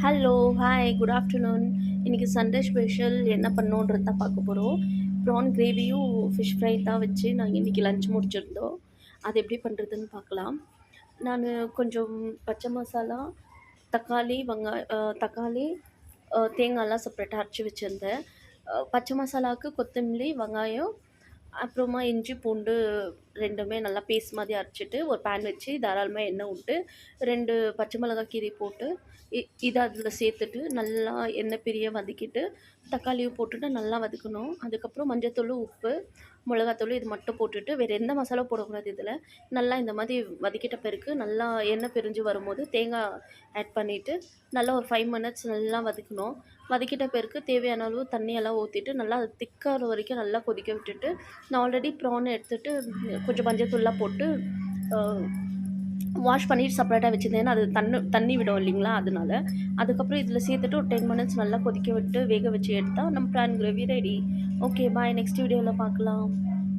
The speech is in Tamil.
Hello, hi, good afternoon. இன்னைக்கு சண்டே ஸ்பெஷல் என்ன பண்ணோன்றது தான் பார்க்க போறோம். ப்ரான் கிரேவியும், ஃபிஷ் ஃப்ரை தான் வச்சு நாங்க இன்னைக்கு லஞ்ச் முடிச்சிருந்தோம். அது எப்படி பண்ணுறதுன்னு பார்க்கலாம். நானு கொஞ்சம் பச்சை மசாலா, தக்காளி, தேங்காய்லாம் செப்பரேட்டா அரைச்சு வச்சிருந்தேன். பச்சை மசாலாவுக்கு கொத்தமல்லி, வெங்காயம், அப்புறமா இஞ்சி, பூண்டு 2மே நல்லா பேஸ்ட் மாதிரி அரைச்சிட்டு, ஒரு பேன் வச்சு தாராளமா எண்ணெய் விட்டு, 2 பச்சை மிளகாய் கீறி போட்டு, இத அதில சேர்த்துட்டு நல்லா எண்ணெய் பிரிய வதக்கிட்டு, தக்காளியும் போட்டுட்டு நல்லா வதக்கணும். அதுக்கப்புறம் மஞ்சத்தூளு, உப்பு, மிளகாத்தூளு இது மட்டும் போட்டுட்டு, வேறு எந்த மசாலாவும் போடக்கூடாது இதில. நல்லா இந்த மாதிரி வதக்கிட்ட பிறகு, நல்லா எண்ணெய் பிரிஞ்சு வரும்போது தேங்காய் ஆட் பண்ணிட்டு, நல்லா ஒரு 5 மினிட்ஸ் நல்லா வதக்கணும். வதக்கிட்ட பிறகு தேவையான அளவு தண்ணியெல்லாம் ஊத்திட்டு, நல்லா அது திக்காகுற வரைக்கும் நல்லா கொதிக்க விட்டுட்டு, நான் ஆல்ரெடி ப்ரான் எடுத்துட்டு கொஞ்சம் மஞ்சத்தூள்லாம் போட்டு அ வாஷ் பண்ணிட்டு செப்பரேட்டா வச்சிருந்தேன். ஏன்னா அது தண்ணி விடும் இல்லைங்களா? அதனால. அதுக்கப்புறம் இதில சேர்த்துட்டு ஒரு 10 மினிட்ஸ் நல்லா கொதிக்க விட்டு, வேக வச்சு எடுத்தா நம்ம prawn gravy ready. Okay bye. Next வீடியோல பார்க்கலாம்.